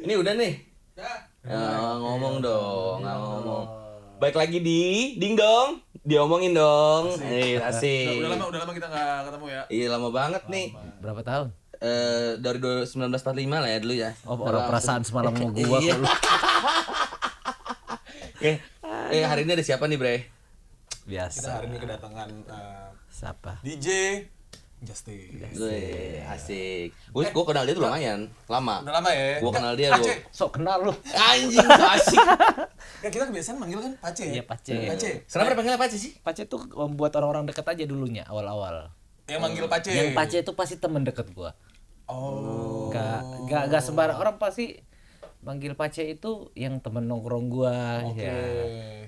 Ini udah nih. Ngomong dong, ngomong. Baik lagi di Ding Dong. Diomongin dong. Asik. Udah lama kita nggak ketemu ya. Iya, lama banget nih. Berapa tahun? Dari 1945 lah ya dulu ya. Oh, orang perasaan semalam mau gua Iya. kok lu. Hari ini ada siapa nih, Bre? Kita Biasa. hari ini kedatangan Siapa? DJ Justin. Asik. Gua kenal dia tuh lumayan lama. Udah lama ya. Gua kenal dia, Pace. Sok kenal lu. Anjing, so asik. Kan kita kebiasaan manggil kan Pace. Iya, Pace. Pace. Kenapa dipanggilnya Pace sih? Pace tuh buat orang-orang dekat aja dulunya awal-awal. Yang manggil Pace. Yang Pace itu pasti temen deket gua. Oh. Gak sembarang orang pasti manggil Pace itu yang temen nongkrong gua. Oke. Ya.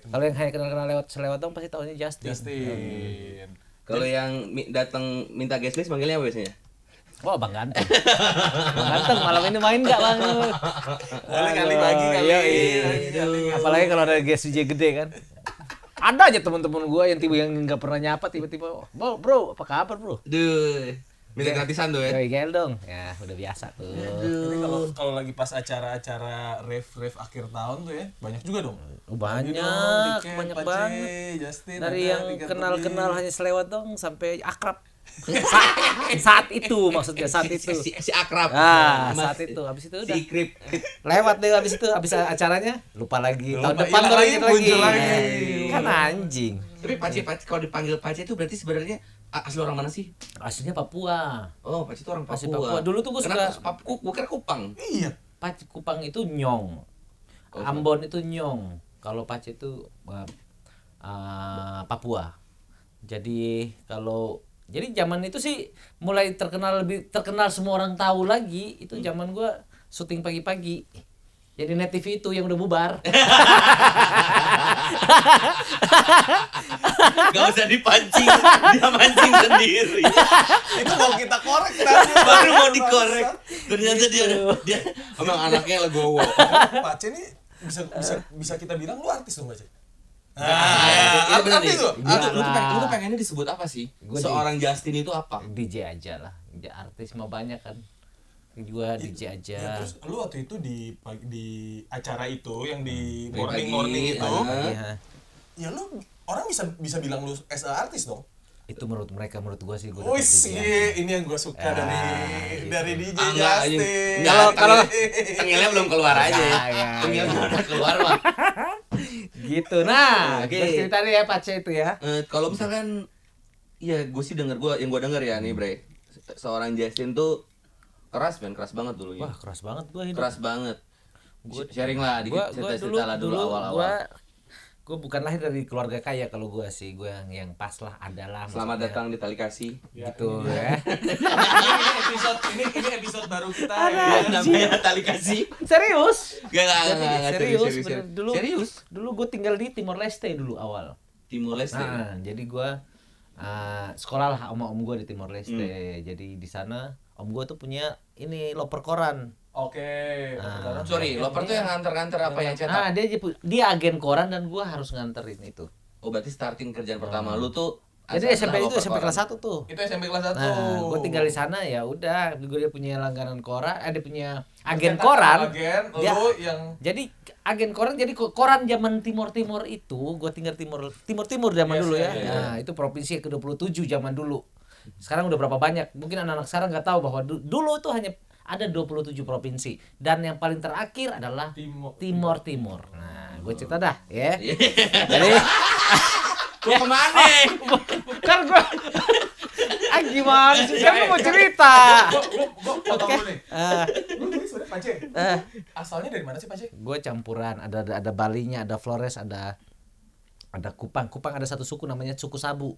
Kalau yang hanya kenal-kenal selewat dong pasti taunya Justin. Justin. Kalau yang datang minta guest list manggilnya apa biasanya? Wah, Bang Ganteng. Bang Ganteng malam ini main enggak, Bang? Boleh kali bagi kali. Apalagi kalau ada guest DJ gede kan. Ada aja teman-teman gua yang nggak pernah nyapa tiba-tiba, bro, apa kabar, bro? Duh, minta gratisan tuh ya. Yoi, gel dong. Ya, udah biasa tuh. Tapi kalau lagi pas acara-acara rave akhir tahun tuh ya, banyak juga dong. Banyak Pace, banget. Justin, Dari ada, yang Tiket kenal-kenal Lebih. hanya selewat dong sampai akrab. Saat itu maksudnya saat itu. Si akrab. Saat itu habis itu udah. Si krip. Lewat deh habis itu habis acaranya lupa lagi. Tahun Lupa, depan hilang baru lagi, inget lagi. muncul lagi. Kan anjing. Tapi Pace kalau dipanggil Pace itu berarti sebenarnya asli orang mana sih? Aslinya Papua. Oh, Pace itu orang Asli Papua. Papua. Dulu tuh gua suka Gua kira Kupang. Iya. Kupang itu nyong. Ambon itu nyong. Kalau Pace itu Papua. Jadi zaman itu sih mulai lebih terkenal semua orang tahu lagi itu zaman gua syuting pagi-pagi. Jadi Net TV itu yang udah bubar. Gak usah dipancing, dia mancing sendiri. Itu mau kita korek Baru mau dikorek. Ternyata dia emang anaknya legowo. Pace nih bisa kita bilang lu artis dong, Pace. Iya benar nih. artis tuh. Lu tuh pengennya disebut apa sih? Gua Seorang Justin itu apa? DJ aja lah. Artis mah banyak kan. Gua DJ aja. Ya, terus lu waktu itu di acara itu yang di Pagi-pagi, morning itu, Iya. ya lu orang bisa bilang lu as a artis dong. Itu menurut gua sih gua. Wih dapat sih, DJ. ini yang gua suka dari DJ Enggak, Justin. kalau tengilnya belum keluar aja ya. Ya, Tengilnya udah keluar mah. Gitu. Nah, Oke. terus cerita nih ya Pace itu ya. Kalau misalkan ya gue sih denger ya nih, Bre. Seorang Justin tuh keras banget dulu ya. Wah, keras banget gua hidup. Keras banget. Sharing lah dikit cerita-cerita lah dulu awal-awal. Gua bukan lahir dari keluarga kaya kalau gua sih. Gua yang pas lah adalah Selamat maksudnya. datang di Tali Kasih. Gitu ya. ini episode baru kita Ya, namanya Tali Kasih. Serius? Enggak, Serius, bener. Serius. Dulu gue tinggal di Timor Leste dulu awal. Timur Leste. Nah, jadi gue sekolah lah sama om gue di Timor Leste. Jadi di sana om gue tuh punya ini loper koran. Oke. Sorry, loper tuh yang nganter-nganter apa yang cetak? Nah, dia agen koran dan gue harus nganterin itu. Oh, berarti starting kerjaan pertama lu tuh Jadi SMP itu loper SMP koran. kelas 1 tuh. Itu SMP kelas 1. Nah, gue tinggal di sana ya udah, dia punya langganan koran, dia punya agen Cetak koran. Agen, Dia- lu yang Jadi agen koran, jadi koran zaman Timor itu, gue tinggal Timur zaman Yes, dulu ya. iya, iya. Nah, itu provinsi ke-27 zaman dulu. Sekarang udah berapa banyak? Mungkin anak-anak sekarang nggak tahu bahwa dulu itu hanya ada 27 provinsi dan yang paling terakhir adalah Timur. Nah, gue cerita dah ya. Jadi Lu kemana? kan gue gimana sih? Kan gue mau cerita. gua potong dulu nih. Eh, Lu ini sebenarnya Pace. Asalnya dari mana sih Pace? gue campuran, ada Balinya, ada Flores, ada Kupang. Kupang ada satu suku namanya suku Sabu.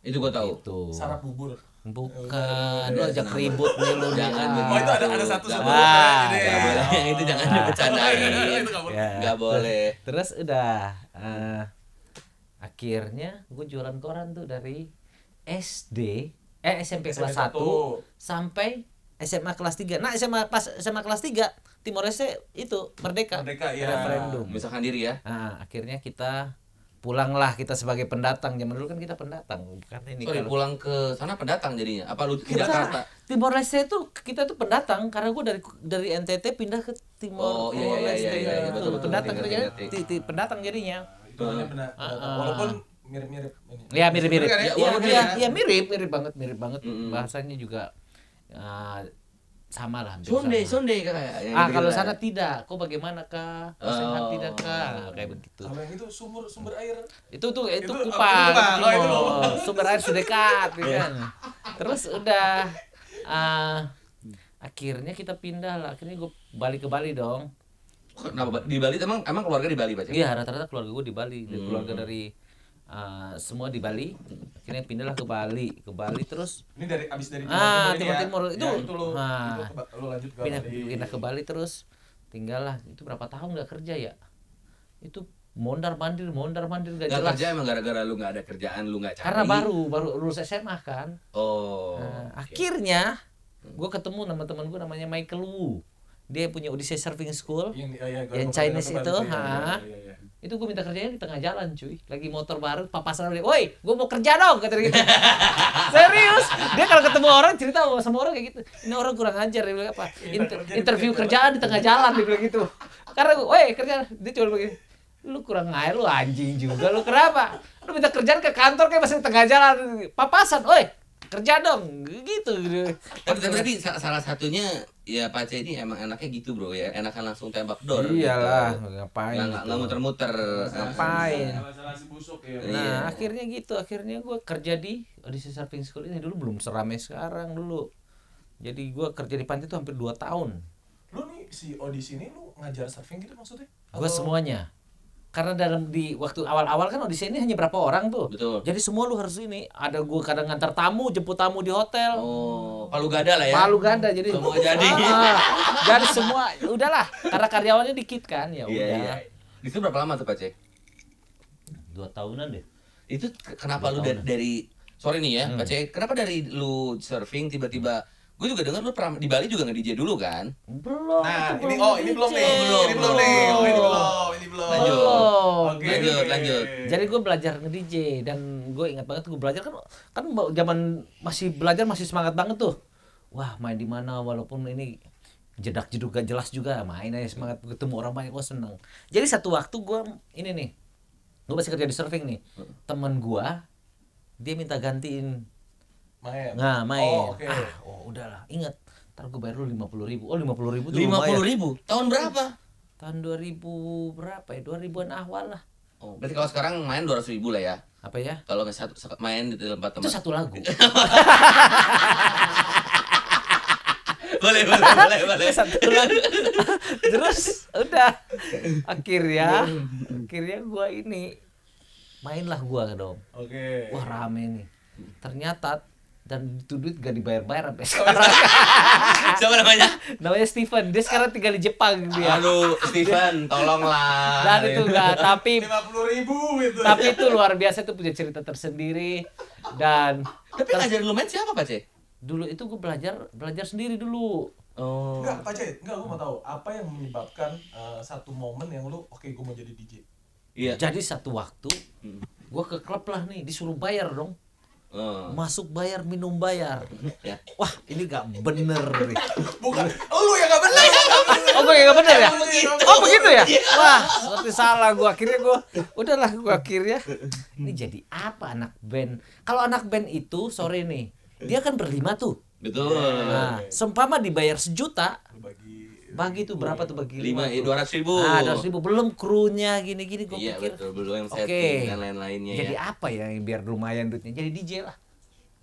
Itu gua tahu. Itu. Sarap bubur. Bukan, lu ajak ribut nih lu. Jangan nih. Oh, itu ada satu suku. Ah, Jadi, Nggak boleh. Yang itu jangan dibercandain. Itu nggak boleh. Ya. Nggak boleh. Terus udah akhirnya gue jualan koran tuh dari SMP kelas 1 sampai SMA kelas 3. Nah, SMA kelas 3 Timor Leste itu merdeka. Merdeka, ya. Referendum. Misalkan diri ya. Nah, akhirnya kita pulanglah kita sebagai pendatang. Zaman dulu kan kita pendatang, bukan ini. Sorry, kalau- pulang ke sana pendatang jadinya. Apa lu ke Kita- Jakarta? Timor Leste itu kita tuh pendatang karena gue dari NTT pindah ke Oh, iya, Leste. iya, Betul, betul, pendatang ngerti, jadinya, ngerti. pendatang jadinya. Itu hanya benar. Walaupun mirip-mirip ini. Ya mirip-mirip. Bener kan ya? Iya, Walaupun iya, mirip. iya, mirip banget. Bahasanya juga sama lah. hampir Sonde, sama. sonde kayak. Kalau sana tidak, kok bagaimana kah? Sehat tidak kah? Nah, kayak begitu. Kalau yang itu sumber air. Itu Itu Kupang, Kupang. Oh, itu Timur. loh. Sumber air sudah dekat, ya kan. Terus udah akhirnya kita pindah lah. Akhirnya gue balik ke Bali dong. Kenapa di Bali emang keluarga di Bali, Pak? Iya, rata-rata keluarga gue di Bali, keluarga dari semua di Bali. Akhirnya pindahlah ke Bali terus Ini abis dari Timur ini itu. ya? Ya, itu lo lanjut ke pindah, Bali. pindah ke Bali terus tinggal lah itu berapa tahun nggak kerja ya, itu mondar mandir gak Nggak jelas kerja emang gara-gara lu nggak ada kerjaan, lu nggak cari. karena baru lulus SMA kan. Oh. Akhirnya gue ketemu nama teman gue namanya Michael Wu, dia punya Odyssey Surfing School yang Chinese itu. Itu gue minta kerjanya di tengah jalan cuy, lagi motor baru papasan dia, woi gue mau kerja dong kata dia gitu. Serius, dia kalau ketemu orang cerita sama orang kayak gitu, ini orang kurang ajar, dia bilang apa, interview kerjaan di tengah jalan, dia bilang gitu. Karena gue, woi kerja, dia cuma begini, lu kurang air, lu anjing juga, lu kenapa, lu minta kerjaan ke kantor kayak masih di tengah jalan, papasan, woi kerja dong, gitu. Tapi berarti salah satunya ya Pak C ini emang enaknya gitu bro ya, enakan langsung tembak dor. Iyalah, gitu. ngapain? Nggak muter-muter. Ngapain? Salah si busuk ya. Nah, akhirnya gitu. Akhirnya gue kerja di Odyssey Surfing School ini. Dulu belum seramai sekarang dulu. Jadi gue kerja di panti itu hampir 2 tahun. Lu nih si Odyssey ini lu ngajar surfing gitu maksudnya? Gue semuanya. Karena di waktu awal-awal kan Odyssey ini hanya berapa orang tuh. Betul. Jadi semua lu harus ini. Ada gue kadang ngantar tamu, jemput tamu di hotel. Oh, Palu gada lah ya. Palu ganda jadi. Semua jadi. Jadi semua udahlah. Karena karyawannya dikit kan ya udah. Iya. Itu berapa lama tuh Pak C? 2 tahunan deh. Itu kenapa lu dari sorry nih ya Pak C, kenapa dari lu surfing tiba-tiba gue juga dengar lu pernah di Bali juga nge-DJ dulu kan? Belum. Nah, itu ini belum nih. Ini belum nih. Ini belum. Lanjut. Oke. Lanjut. Jadi gue belajar nge-DJ dan gue ingat banget gue belajar kan zaman masih belajar masih semangat banget tuh. Wah, main di mana walaupun ini jedak-jeduk gak jelas juga, main aja semangat, ketemu orang banyak gue seneng. Jadi satu waktu gue ini nih, gue masih kerja di surfing nih. Temen gue dia minta gantiin Main. main. Oh, oke. Udahlah, ingat. Ntar gue bayar lu 50.000. Oh, 50.000 tuh 50.000. Tahun berapa? Tahun 2000 berapa ya? 2000-an awal lah. Oh, berarti kalau sekarang main 200.000 lah ya. Apa ya? Kalau nggak main di tempat Itu teman. satu lagu. boleh. Satu lagu. Terus udah akhirnya gua ini mainlah gua dong. Oke. Wah, rame nih. Ternyata dan itu duit gak dibayar-bayar sampai sekarang. Siapa namanya? Namanya Steven. Dia sekarang tinggal di Jepang dia. Aduh, Steven, tolonglah. Dan itu enggak, tapi 50.000 itu. tapi itu luar biasa, itu punya cerita tersendiri. Dan Tapi ngajarin lu main siapa Pak C? dulu itu gue belajar sendiri dulu. Oh. Enggak, Pak Cait. Enggak, gue mau tahu apa yang menyebabkan satu momen yang lu oke gue mau jadi DJ. Iya. Jadi satu waktu gue ke klub lah nih, disuruh bayar dong. Oh. Masuk bayar, minum bayar. Ya. Wah, ini gak bener nih. Bukan. Oh, lu yang enggak benar. Oh, gue gak bener ya? Oh, begitu ya? Wah, seperti salah gue. Akhirnya udahlah gue akhirnya. Ini jadi apa anak band? Kalau anak band itu, sore nih, dia kan berlima tuh. Betul. Nah, seumpama dibayar 1 juta, Lu bagi tuh berapa tuh bagi 5 tuh? 200.000. 200.000 belum krunya gini-gini gue Iya pikir. betul, belum yang Oke. setting dan lain-lainnya Jadi ya. apa ya yang biar lumayan duitnya? Jadi DJ lah.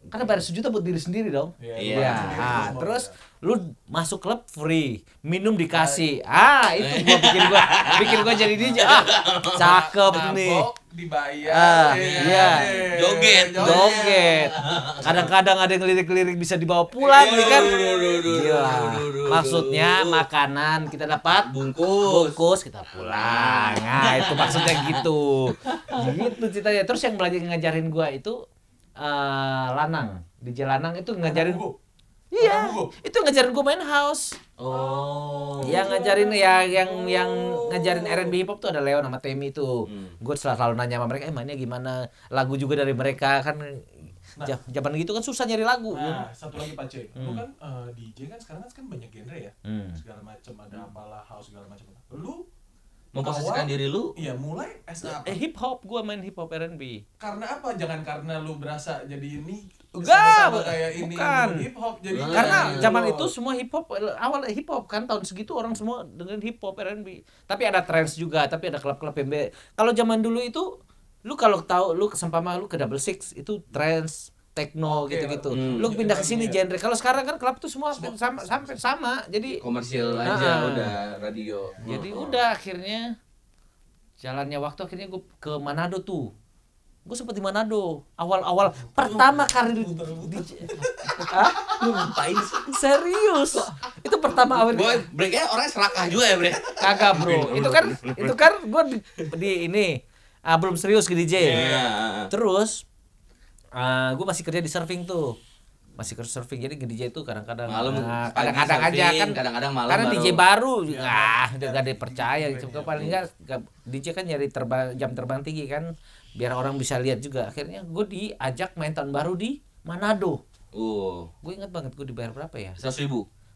Karena bayar 1 juta buat diri sendiri dong. Iya. Iya. Iya. Terus lu masuk klub free, minum dikasih. Itu bikin gua jadi DJ. Cakep nih. Mabok, dibayar. Iya. Joget. Kadang-kadang ada yang lirik-lirik bisa dibawa pulang nih kan. Gila. Maksudnya makanan kita dapat bungkus kita pulang. Nah, itu maksudnya gitu. Gitu ceritanya. Terus yang belajar ngajarin gua itu Lanang. DJ Lanang itu ngajarin. Iya. Itu ngajarin gua main house. Oh. Yang ngajarin ya yang ngajarin R&B hip hop tuh ada Leon sama Temi tuh. Gue selalu nanya sama mereka, mainnya gimana? Lagu juga dari mereka kan Zaman gitu kan susah nyari lagu. Nah, satu lagi Pak C. Lu kan DJ kan sekarang kan banyak genre ya. Segala macam ada apalah house segala macam. Lu memposisikan diri lu iya mulai apa? Hip hop, gua main hip hop R&B. Karena apa? Jangan karena lu berasa jadi ini Enggak, sama kayak ini bukan. hip hop jadi Karena zaman itu semua hip hop, awal hip hop kan tahun segitu orang semua dengerin hip hop R&B. Tapi ada trance juga, tapi ada klub-klub yang kalau zaman dulu itu lu kalau tahu lu kesempatan lu ke Double Six itu trance, techno gitu-gitu. Lu pindah ke sini genre. Kalau sekarang kan klub tuh semua sama. Jadi komersil aja udah radio. Jadi udah akhirnya jalannya waktu akhirnya gue ke Manado tuh. Gue sempet di Manado awal-awal pertama kali di Lu ngapain sih? serius itu pertama awal Gue breaknya orangnya serakah juga ya, Bre. kagak bro itu kan gue di ini belum serius ke DJ terus gue masih kerja di surfing tuh masih kerja surfing jadi ke DJ itu kadang-kadang kadang-kadang aja kan kadang-kadang malam karena DJ baru udah gak dipercaya paling enggak DJ kan nyari jam terbang tinggi kan biar orang bisa lihat juga akhirnya gue diajak main tahun baru di Manado. Gue ingat banget gue dibayar berapa ya? 100.000.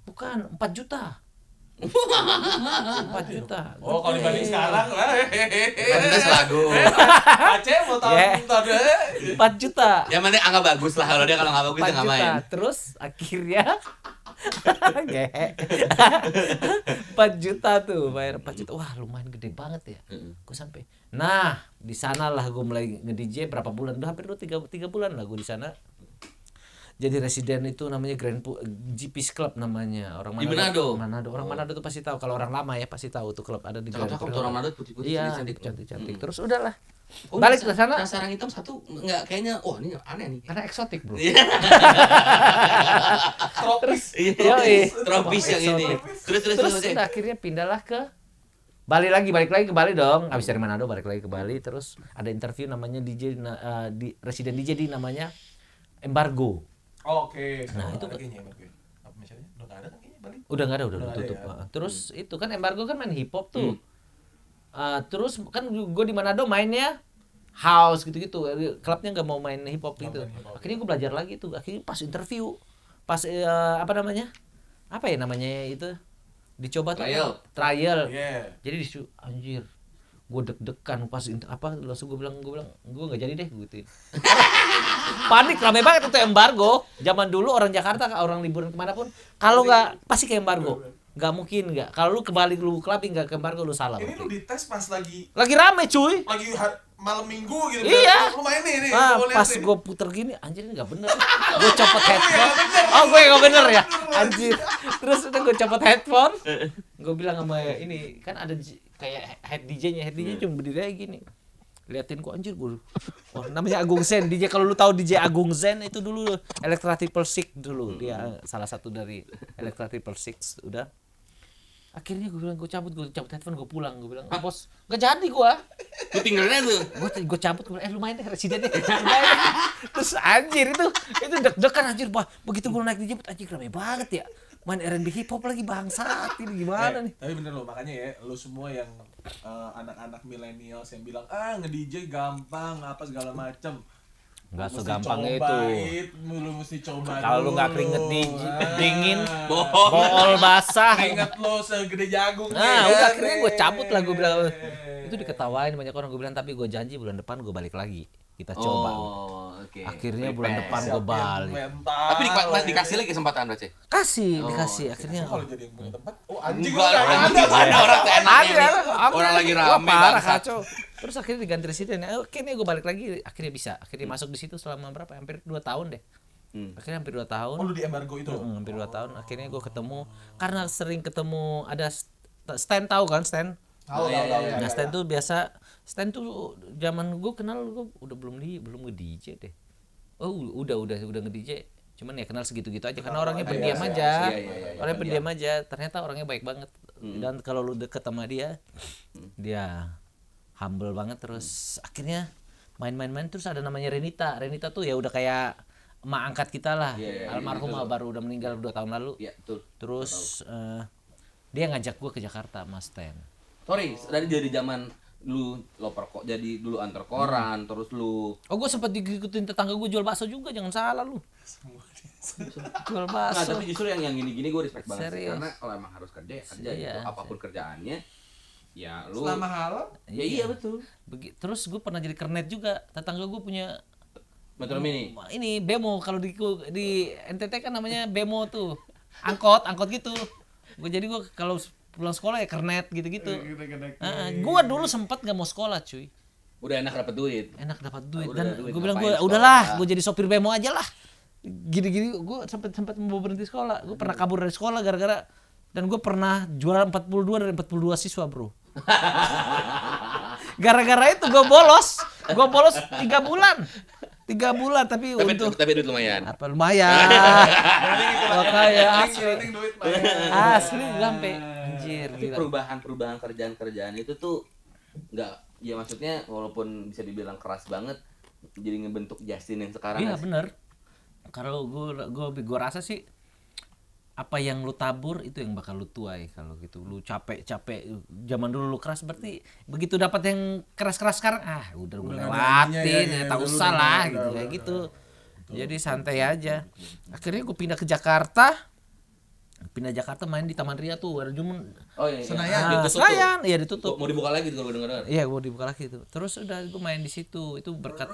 Bukan 4 juta. 4 juta. Oh kalau dibanding sekarang lah. Kan lagu. Aceh mau tahun 4 juta. Yang penting angka bagus lah kalau dia kalau nggak bagus dia nggak main. Terus akhirnya 4 juta tuh bayar 4 juta. Wah lumayan gede banget ya. Gue sampai. Nah di sana lah gue mulai nge-DJ berapa bulan? Udah hampir 3 bulan lah gue di sana. Jadi residen itu namanya GP's Club namanya orang Manado. Orang Manado tuh pasti tahu kalau orang lama ya pasti tahu tuh klub ada di Grand Cakep orang Manado putih-putih cantik. Terus udahlah. Balik ke sana. Sarang hitam satu enggak kayaknya ini aneh nih. Karena eksotik, Bro. Tropis. Tropis yang ini. Terus udah akhirnya pindahlah ke balik lagi ke Bali dong. Habis dari Manado balik lagi ke Bali terus ada interview namanya DJ di residen DJ di namanya Embargo. Oke. Nah, itu kayaknya apa misalnya? Udah enggak ada kan kayaknya Bali? Udah tutup. Ya. Terus itu kan Embargo kan main hip hop tuh. Terus kan gue di Manado mainnya house gitu-gitu. Klubnya nggak mau main hip hop gitu. Akhirnya gue belajar lagi tuh. Akhirnya pas interview, pas apa namanya itu dicoba trial. Yeah. Jadi anjir gue deg-degan pas langsung gue bilang gue nggak jadi deh gitu. Panik ramai banget itu Embargo. Zaman dulu orang Jakarta orang liburan kemana pun kalau nggak pasti ke Embargo. Nggak mungkin nggak. Kalau lu kembali lu clubbing nggak ke Embargo lu salah. Ini lu dites pas lagi rame cuy. Lagi malam minggu gitu. Iya. Lu main nih. Pas gue puter gini anjir ini nggak bener. Gue copot headphone. Gue nggak bener ya. Anjir. Terus udah gue copot headphone. Gue bilang sama ini kan ada kayak head DJ-nya cuma berdiri aja gini. Liatin kok anjir gue. Namanya Agung Zen. DJ kalau lu tahu DJ Agung Zen itu dulu Electra Triple Six dulu. Dia salah satu dari Electra Triple Six udah. Akhirnya gue bilang gue cabut headphone gue pulang. Gue bilang bos nggak jadi gue. Lu tinggalnya tuh. Gue cabut gue bilang lumayan deh residennya. Terus anjir itu deg-degan anjir. Begitu gue naik DJ anjir rame banget ya. Main R&B hip hop lagi bangsat ini gimana nih? Tapi bener loh makanya ya lu semua yang anak-anak milenial yang bilang nge-DJ gampang apa segala macem. Enggak segampang itu. Lu mesti coba. Kalau lu enggak keringet dingin, bool basah. Keringet lu segede jagung. Nah, udah akhirnya gue cabut lah gue bilang. Itu diketawain banyak orang gue bilang tapi gue janji bulan depan gue balik lagi. Kita coba. Okay. Akhirnya bulan depan gue balik. Tapi dikasih lagi kesempatan berarti? Dikasih. Akhirnya kalau jadi yang punya tempat, anjing ada orang teenaknya orang lagi rame parah kacau. Terus akhirnya diganti residen. Akhirnya gue balik lagi. Akhirnya bisa. Akhirnya masuk di situ selama berapa? Hampir 2 tahun deh. Akhirnya hampir 2 tahun. Oh, lu di Embargo itu? Hampir 2 tahun. Akhirnya gue ketemu karena sering ketemu ada stand tahu kan stand? Tahu. Nah, stand tuh biasa stand tuh zaman gue kenal gue udah belum nge-DJ deh. Udah nge-DJ. Cuman ya kenal segitu-gitu aja karena orangnya pendiam aja. Orangnya pendiam aja. Ternyata orangnya baik banget. Dan kalau lu deket sama dia humble banget terus akhirnya main-main terus ada namanya Renita tuh ya udah kayak emak angkat kita lah. Almarhumah baru udah meninggal 2 tahun lalu. Terus dia ngajak gue ke Jakarta sama Stan. Sorry, dari zaman lu loper kok jadi dulu antar koran, terus lu Oh, gue sempat diikutin tetangga gue jual bakso juga, jangan salah lu. Jual nah, bakso. tapi justru yang gini-gini gue respect banget sih. Serius. Karena kalau emang harus kerja ya kerja Iya. gitu. Apapun kerjaannya ya lu Selama halal. ya iya betul. Terus gue pernah jadi kernet juga. Tetangga gue punya Metro Mini. ini bemo, kalau di NTT kan namanya bemo tuh. Angkot gitu. Jadi gue kalau pulang sekolah ya kernet gitu-gitu. Gue dulu sempat nggak mau sekolah, cuy. Udah enak dapet duit. Enak dapat duit Udah dan ada duit, gue bilang ngapain gue udahlah, sekolah? gue jadi sopir bemo aja lah. Gini-gini gue sempat mau berhenti sekolah. Gue pernah kabur dari sekolah gara-gara, dan gue pernah juara 42 dari 42 siswa, bro. Gara-gara itu gue bolos 3 bulan. 3 bulan tapi untuk Tapi duit lumayan. apa lumayan. Makanya Penting duit Pak. asli sampai anjir Tapi gila. perubahan kerjaan itu tuh nggak, ya maksudnya walaupun bisa dibilang keras banget, jadi ngebentuk Justin yang sekarang. Iya nggak sih? bener. Kalau gue rasa sih apa yang lu tabur itu yang bakal lu tuai. Kalau gitu lu capek zaman dulu lu keras, berarti begitu dapat yang keras sekarang udah gue Udah lewatin nggak ada ya, ininya, tak udah usah lu lah udah, gitu udah, kayak udah. gitu. Jadi santai aja. Akhirnya gue pindah ke Jakarta. Main di Taman Ria tuh, ada cuma Oh iya. Senayan. Ditutup tuh. Senayan, iya ditutup. Mau dibuka lagi tuh kalau gue denger. Iya, gue dibuka lagi tuh. Terus udah gue main di situ. Itu berkat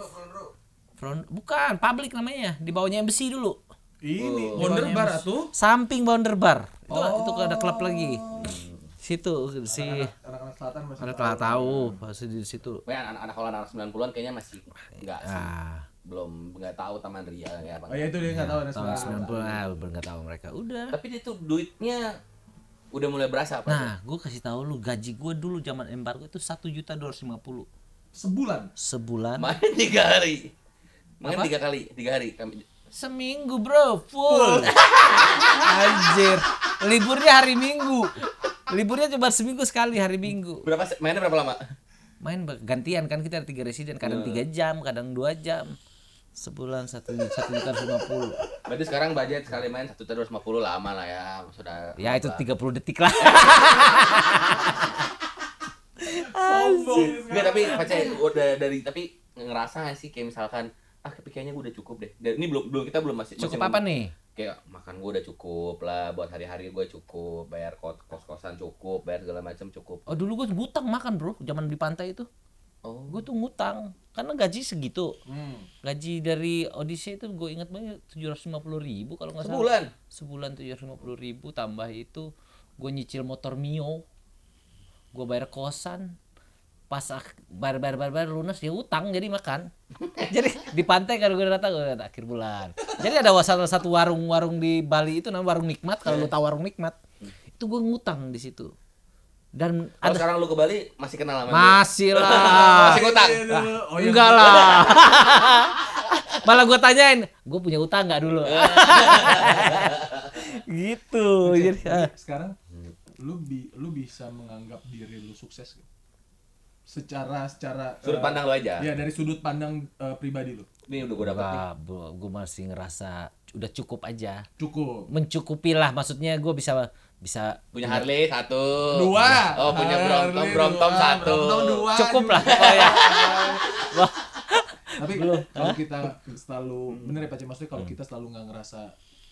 bukan publik namanya, di bawahnya besi dulu. Ini Wonder Bar tuh. Samping Wonder Bar. Itu ada klub lagi. Situ si Anak-anak selatan masih ada telah tahu pasti di situ. Kayak anak-anak kalau anak 90-an kayaknya masih enggak sih. Ah, Belum enggak tahu Taman Ria kayak apa. Oh ya itu dia nggak tahu ada tahun selatan. 90 enggak tahu mereka. Udah. Tapi itu duitnya udah mulai berasa apa? Nah, gue kasih tahu lu, gaji gue dulu zaman embargo itu 1.250.000 Sebulan. sebulan. Main 3 hari. Main Apa? 3 hari. Kami Seminggu, bro, full. Anjir. Liburnya hari Minggu. Liburnya cuma seminggu sekali, hari Minggu. mainnya berapa lama? Main gantian kan, kita ada 3 residen, kadang 3 jam, kadang 2 jam. Sebulan 1.250.000. Berarti sekarang budget sekali main 1.250 lama lah ya, sudah. Ya itu 30 detik lah. Enggak, tapi percaya udah dari, tapi ngerasa nggak sih kayak misalkan tapi kayaknya gue udah cukup deh. Dan ini kita belum masih Cukup masih apa nih? Kayak makan gue udah cukup lah, buat hari-hari gue cukup, bayar kos-kosan cukup, bayar segala macam cukup. Oh dulu gue ngutang makan, bro, zaman di pantai itu. Oh. Gue tuh ngutang karena gaji segitu. Gaji dari Odyssey itu gue ingat banget 750.000 kalau nggak salah. Sebulan 750.000, tambah itu gue nyicil motor Mio, gue bayar kosan, pas bayar lunas ya utang jadi makan. Jadi di pantai kalau gue datang akhir bulan. Jadi ada salah satu warung di Bali itu namanya Warung Nikmat, kalau lu tahu Warung Nikmat. Itu gue ngutang di situ. Dan Kalau sekarang lu ke Bali masih kenal sama dia? masih lah. Masih ngutang? Oh, iya. Enggak lah. Malah gue tanyain, gue punya utang nggak dulu? Gitu. Jadi, Sekarang lu bisa menganggap diri lu sukses gak? Secara Sudut pandang lu aja. Ya dari sudut pandang pribadi lu. Ini udah gue dapet nih. gue masih ngerasa udah cukup aja. Cukup. Mencukupi lah, maksudnya gue bisa Punya Harley 1. 2. Oh, punya Brompton 1. Brompton 2. cukup lah pokoknya. Wah, Tapi kalau kita selalu bener ya Pak Cik, maksudnya kalau kita selalu nggak ngerasa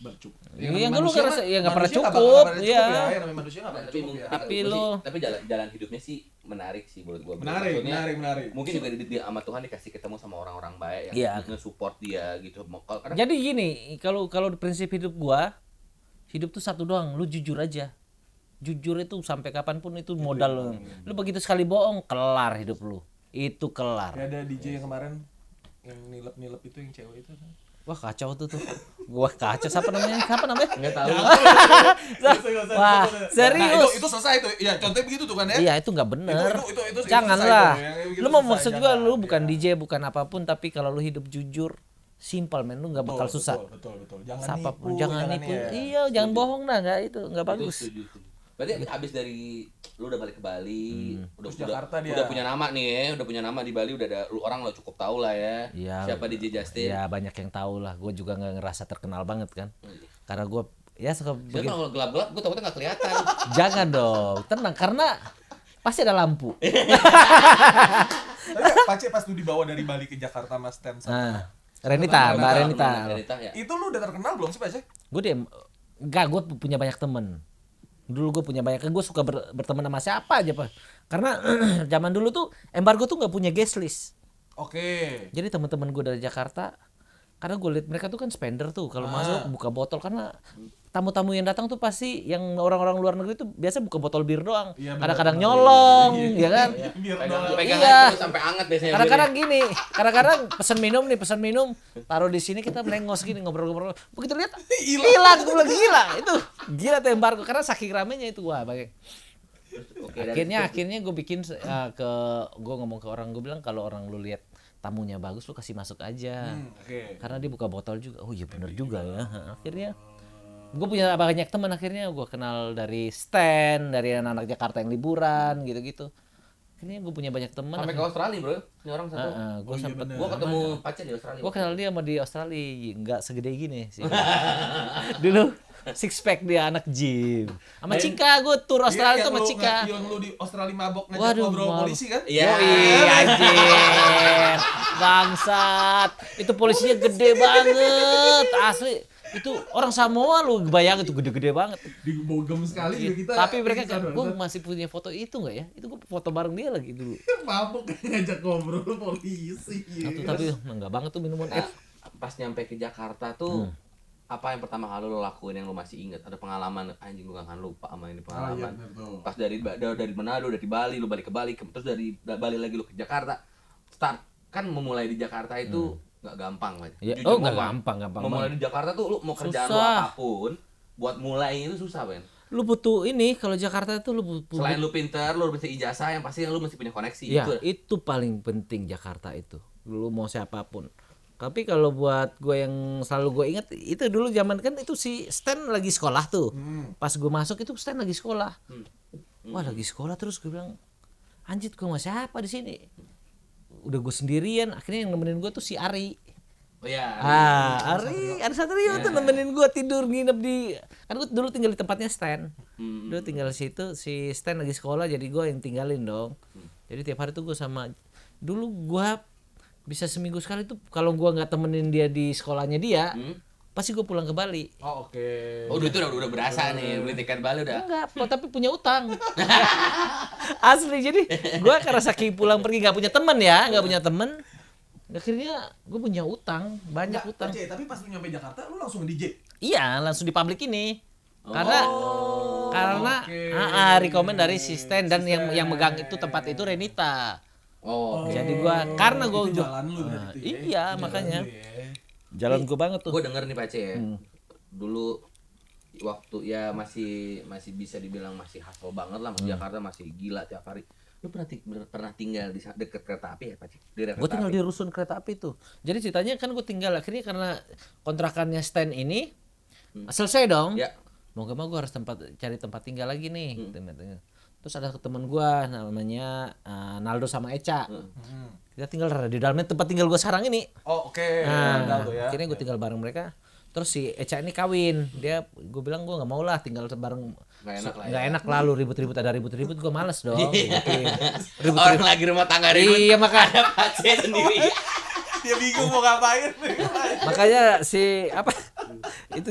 bercukup. Iya, lu ngerasa ya nggak pernah cukup, iya. Ya, namanya manusia nggak pernah Tapi cukup ya. Tapi lu- tapi jalan hidupnya sih menarik sih menurut gua. Menarik, Maksudnya, menarik. Mungkin juga di sama Tuhan dikasih ketemu sama orang-orang baik Iya. yang nge-support dia gitu. Karena Jadi gini, kalau di prinsip hidup gua, hidup tuh satu doang, lu jujur aja. Jujur itu sampai kapanpun itu modal lu. Lu begitu sekali bohong, kelar hidup lu. Itu kelar. Kayak ada DJ yang kemarin yang nilep itu yang cewek itu. Wah kacau tuh. Gua kacau. Siapa namanya? enggak tahu. Wah serius. Itu selesai tuh. Ya, contohnya begitu tuh kan ya. Iya itu nggak bener. Itu Janganlah. selesai tuh. Yang begitu Lu mau selesai, maksud gua jangan. lu bukan Iya. DJ bukan apapun, tapi kalau lu hidup jujur, simple men, lu nggak bakal susah. Betul. Jangan Siapapun nipu, jangan nipu. ya. Iya, jangan bohong dah, nggak itu nggak Itu bagus. setuju. Berarti abis dari lu udah balik ke Bali, Terus Jakarta dia. udah punya nama nih ya, udah punya nama di Bali, udah ada orang lo cukup tahu lah ya. Iya. Siapa DJ Justin? Ya banyak yang tahu lah. Gue juga nggak ngerasa terkenal banget kan. Iya. Karena gue ya suka Jadi kalau gelap-gelap gue takutnya nggak kelihatan. jangan dong, tenang karena pasti ada lampu. Tapi Pace pas lu dibawa dari Bali ke Jakarta Mas Ten sama Renita, Mbak Renita. Ya. itu lu udah terkenal belum sih Pace? Gue gue punya banyak temen. Dulu gue punya banyak, gue suka berteman sama siapa aja Pak. Karena zaman dulu tuh embargo tuh nggak punya guest list. Oke. Jadi teman-teman gue dari Jakarta, karena gue lihat mereka tuh kan spender tuh kalau masuk buka botol, karena tamu-tamu yang datang tuh pasti yang orang-orang luar negeri tuh biasa buka botol bir doang. Iya, kadang-kadang nyolong, ya kan? Pegang Iya. itu sampai anget biasanya. Kadang-kadang gini, kadang-kadang pesan minum, taruh di sini kita melengos gini ngobrol-ngobrol. Begitu lihat hilang, gue bilang gila. Itu gila tuh embargo karena saking ramenya itu wah bagai. Akhirnya gue bikin gue ngomong ke orang, gue bilang kalau orang lu lihat tamunya bagus lu kasih masuk aja. Karena dia buka botol juga. Oh iya bener juga ya. Akhirnya gue punya banyak teman, akhirnya gue kenal dari Stan, dari anak-anak Jakarta yang liburan gitu-gitu. Akhirnya gue punya banyak teman. Sampai ke Australia bro, ini orang satu. Gue ketemu Pace di Australia. Gue kenal dia sama di Australia, nggak segede gini sih. Dulu six pack dia anak gym. Sama Cika, gue tur Australia tuh sama Cika. Yang lu di Australia mabok ngajak ngobrol polisi kan? Iya. Anjir. Bangsat. Itu polisinya gede banget, asli. Itu orang Samoa lu bayangin itu gede-gede banget. Dibogem sekali juga kita. Tapi mereka gue masih punya foto itu nggak ya? Itu gue foto bareng dia lagi dulu. Mabuk ngajak ngobrol polisi. Tapi enggak banget tuh minuman. Pas nyampe ke Jakarta tuh apa yang pertama kali lo lakuin yang lo masih inget? Ada pengalaman anjing gue gak akan lupa sama ini pengalaman. Pas dari Manado, dari Bali, lo balik ke Bali, terus dari Bali lagi lo ke Jakarta. Start kan memulai di Jakarta itu nggak gampang kan? Ya, nggak gampang. Memulai di Jakarta tuh lo mau kerjaan lo apapun, buat mulai itu susah Ben. Lu butuh ini kalau Jakarta itu lu butuh. Selain lu pinter, lu bisa ijazah, yang pasti lu mesti punya koneksi. Ya, itu paling penting Jakarta itu. Lu mau siapapun. Tapi kalau buat gue yang selalu gue ingat itu dulu zaman kan itu si Stan lagi sekolah tuh. Pas gue masuk itu Stan lagi sekolah. Wah lagi sekolah terus gue bilang, anjir gue sama siapa di sini? Udah gue sendirian. Akhirnya yang nemenin gue tuh si Ari. Oh ya. Ari Satrio tuh nemenin gue tidur nginep di. Kan gue dulu tinggal di tempatnya Stan. Dulu tinggal di situ, si Stan lagi sekolah jadi gue yang tinggalin dong. Jadi tiap hari tuh gue sama. Dulu gue bisa seminggu sekali tuh kalau gua nggak temenin dia di sekolahnya dia, pasti gua pulang ke Bali. Oh oke. Oh itu udah berasa nih beli tiket Bali udah. Enggak, tapi punya utang. Asli jadi gua karena saking pulang pergi nggak punya teman ya, nggak punya teman. Akhirnya gua punya utang, banyak utang. Tapi pas lu nyampe Jakarta lu langsung DJ. Iya, langsung di publik ini. Karena rekomend dari Stan dan yang megang itu tempat itu Renita. Jadi gua karena gua jalan lu berarti. Iya, makanya. Jalan gua banget tuh. Gua denger nih Pace ya. Dulu waktu ya masih bisa dibilang masih hustle banget lah, masih Jakarta masih gila tiap hari. Lu pernah tinggal di dekat kereta api ya, Pace? Gua tinggal di rusun kereta api tuh. Jadi ceritanya kan gua tinggal akhirnya karena kontrakannya Stan ini selesai dong. Ya. Mau gak mau gua harus cari tempat tinggal lagi nih. Terus ada teman gua namanya Naldo sama Eca. Kita tinggal di dalamnya tempat tinggal gua sekarang ini. Oh oke. Akhirnya gua tinggal bareng mereka. Terus si Eca ini kawin. Gua bilang gua nggak mau lah tinggal bareng. Nggak enak lah lu ribut-ribut gua males dong. Ribut. Orang lagi rumah tangga ribut. Iya makanya Pace sendiri. Dia bingung mau ngapain. Makanya si apa itu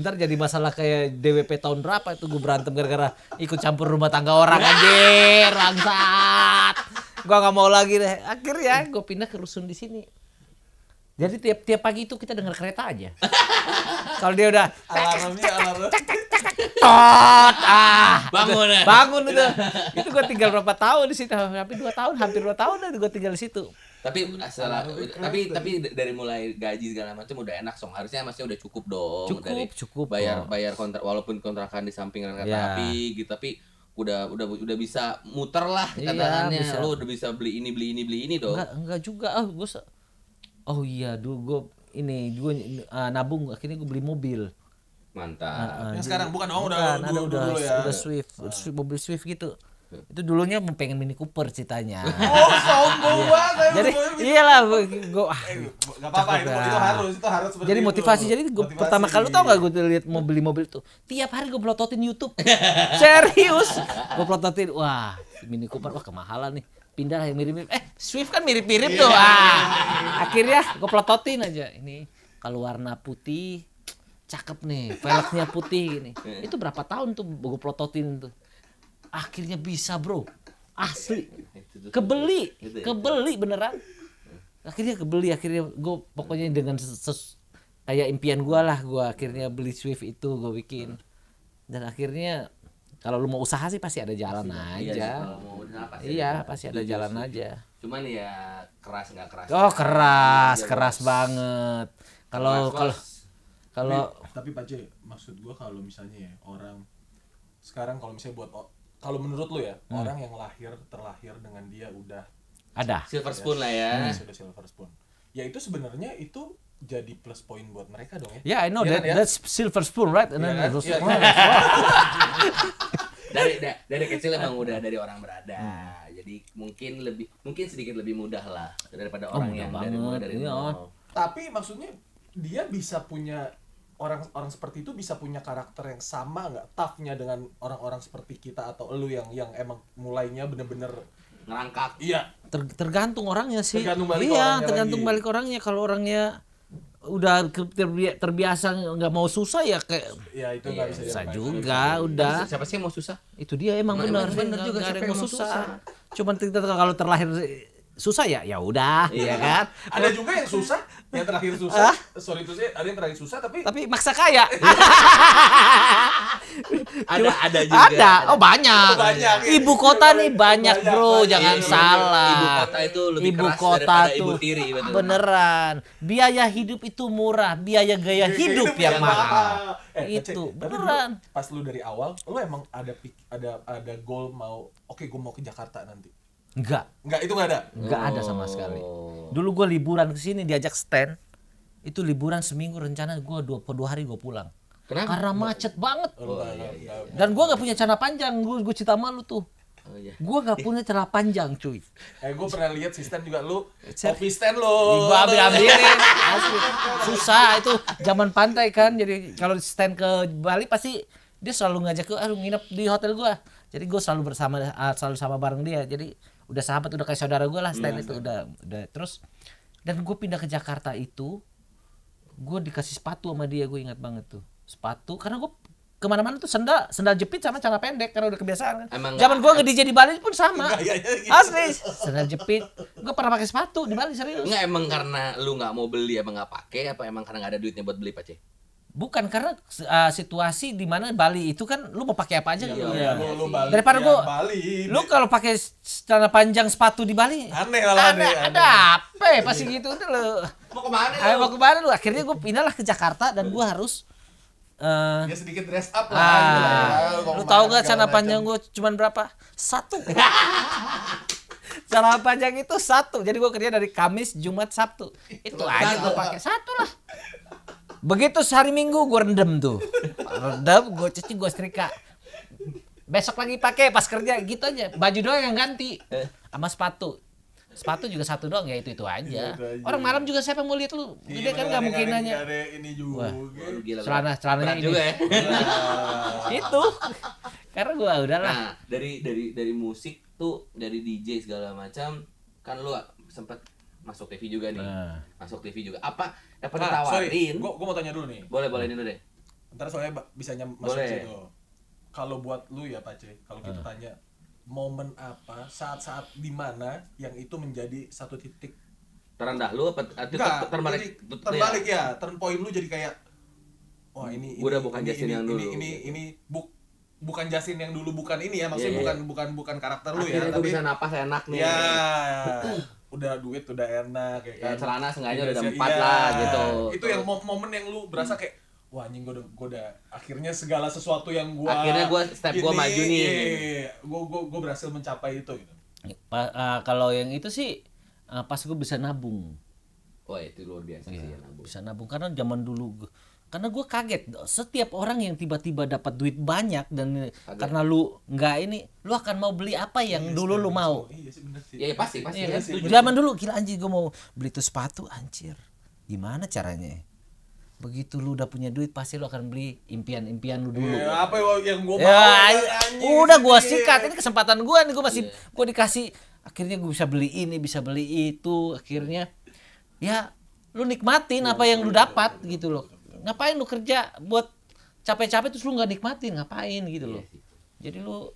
ntar jadi masalah kayak DWP tahun berapa itu gue berantem gara-gara ikut campur rumah tangga orang anjir bangsat. Gua nggak mau lagi deh. Akhirnya gue pindah ke rusun di sini. Jadi tiap pagi itu kita dengar kereta aja. Kalau dia udah alarm. bangun itu. Itu gue tinggal berapa tahun di situ? Hampir 2 tahun lah gue tinggal di situ. Tapi dari mulai gaji segala macam udah enak song. Harusnya masih udah cukup dong. Cukup. Bayar kontrak walaupun kontrakan di samping kereta api gitu, tapi udah bisa muter lah katakannya. Lo udah bisa beli ini dong. Enggak juga. Oh iya, dulu gue nabung akhirnya gue beli mobil. Mantap. Yang sekarang bukan udah Swift, mobil Swift gitu. Itu dulunya mau pengen Mini Cooper ceritanya. Oh, sombong banget. Jadi iyalah gue Enggak apa-apa, itu harus seperti jadi itu. motivasi. Jadi gue pertama kali tau gak gue lihat mau beli mobil itu tiap hari gue pelototin YouTube. Serius gue pelototin, wah Mini Cooper wah kemahalan nih, pindah yang mirip-mirip. Swift kan mirip-mirip tuh. Akhirnya gue pelototin aja, ini kalau warna putih cakep nih, velgnya putih gini. Itu berapa tahun tuh gue pelototin tuh. Akhirnya bisa bro, asli kebeli beneran. Akhirnya gue pokoknya dengan kayak impian gue lah, gue akhirnya beli Swift itu gue bikin. Dan akhirnya kalau lu mau usaha sih pasti ada jalan aja. Iya pasti ada jalan aja. Cuman ya keras nggak keras. Oh keras banget. Kalau tapi Pace, maksud gue kalau misalnya ya orang sekarang kalau misalnya kalau menurut lu ya, orang yang terlahir dengan dia udah ada silver spoon lah ya. Sudah silver spoon. Ya itu sebenarnya itu jadi plus point buat mereka dong ya. Yeah, I know ya, that's silver spoon, right? Dari kecil emang udah dari orang berada. Jadi mungkin sedikit lebih mudah lah daripada orang yang dari nol. Tapi maksudnya dia bisa punya orang seperti itu bisa punya karakter yang sama nggak toughnya dengan orang-orang seperti kita atau elu yang emang mulainya bener-bener ngerangkak. Iya. Tergantung orangnya sih. Tergantung balik orangnya. Kalau orangnya udah terbiasa nggak mau susah ya kayak. Ya itu nggak bisa juga. Udah. Siapa sih yang mau susah? Itu dia emang benar juga. Nggak ada yang mau susah. Cuman kita kalau terlahir susah ya udah ya kan. Ada juga yang susah, yang terakhir susah. Sorry itu sih, ada yang terakhir susah tapi maksa kaya. ada juga. Ada. Oh banyak. Ibu kota nih banyak bro, jangan salah. Ibu kota itu lebih keras daripada ibu tiri, betul. Beneran. Biaya hidup itu murah, biaya gaya hidup yang mahal. Itu beneran. Pas lu dari awal, lu emang ada goal gue mau ke Jakarta nanti. Enggak, itu enggak ada. Enggak ada sama sekali. Dulu gue liburan ke sini diajak stand. Itu liburan seminggu, rencana gue 2 hari gue pulang. Kenapa? Karena macet banget. Iya. Dan gue gak punya celana panjang, gue cerita sama lu tuh. Iya. Gue gak punya celana panjang cuy. Gue pernah lihat si stand juga lu, kopi stand lu. Gue ambil-ambilin. Susah itu zaman pantai kan. Jadi kalau stand ke Bali pasti dia selalu ngajak gue, nginep di hotel gue. Jadi gue selalu sama bareng dia. Jadi udah sahabat, udah kayak saudara gue lah stand itu udah terus. Dan gue pindah ke Jakarta itu, gue dikasih sepatu sama dia, gue ingat banget tuh sepatu karena gue kemana-mana tuh sendal jepit sama celana pendek karena udah kebiasaan kan. Zaman gue nge-DJ di Bali pun sama. Asli sendal jepit, gue pernah pakai sepatu di Bali serius. Enggak, emang karena lu nggak mau beli apa nggak pakai, apa emang karena nggak ada duitnya buat beli Pace? Bukan, karena situasi di mana Bali itu kan lu mau pakai apa aja gitu. Lu Bali. Daripada gua Bali. Lu kalau pakai celana panjang sepatu di Bali aneh. Ada apa pasti gitu udah lu. Mau kemana Mau kemana lu? Akhirnya gua pindahlah ke Jakarta dan gua harus ya sedikit dress up lah. Lu tahu gak celana panjang gua cuman berapa? 1. Celana panjang itu 1. Jadi gua kerja dari Kamis, Jumat, Sabtu. Itu aja gua pakai 1 lah. Begitu hari Minggu gue rendem tuh, gue cuci, gue setrika. Besok lagi pakai pas kerja gitu aja. Baju doang yang ganti, sama sepatu. Sepatu juga 1 doang ya itu aja. Orang malam juga siapa yang mau lihat lu? Dia kan nggak mungkin nanya. Ini juga. Celananya ini. Juga ya. Itu. Karena gue udahlah. Nah, dari musik tuh, dari DJ segala macam, kan lu sempet masuk TV juga nih. Masuk TV juga. Apa ditawarin? Gue mau tanya dulu nih. Boleh ini dulu deh. Ntar soalnya bisa masuk situ. Kalau buat lu ya Pace, kalau kita tanya momen apa, saat-saat di mana yang itu menjadi satu titik terendah lu apa terbalik ya, turn point lu jadi kayak wah ini udah bukan Justin yang dulu. Bukan Justin yang dulu, bukan ini ya, maksudnya bukan karakter lu ya, tapi bisa napas enak nih. Ya. Udah duit udah enak ya kan. Celana seenggaknya udah 4 lah gitu. Itu yang momen yang lu berasa kayak wah anjing gue udah akhirnya segala sesuatu yang gue maju nih. Gue berhasil mencapai itu gitu. Kalau yang itu sih pas gue bisa nabung. Wah itu luar biasa sih ya, nabung. Bisa nabung karena zaman dulu Karena gue kaget, setiap orang yang tiba-tiba dapat duit banyak dan karena lu nggak ini, lu akan mau beli apa yang dulu lu mau. Iya sih bener sih. Iya pasti Iya, kan. zaman dulu gila anjir gue mau beli tuh sepatu anjir. Gimana caranya? Begitu lu udah punya duit pasti lu akan beli impian-impian lu dulu. Ya, apa yang gue mau? Ya, anjing, udah gue sih. sikat, ini kesempatan gue nih, gue masih gue dikasih, akhirnya gue bisa beli ini, bisa beli itu, akhirnya ya lu nikmatin apa yang lu dapat gitu loh. Ngapain lu kerja buat capek-capek terus lu nggak nikmatin, ngapain gitu loh. Jadi lu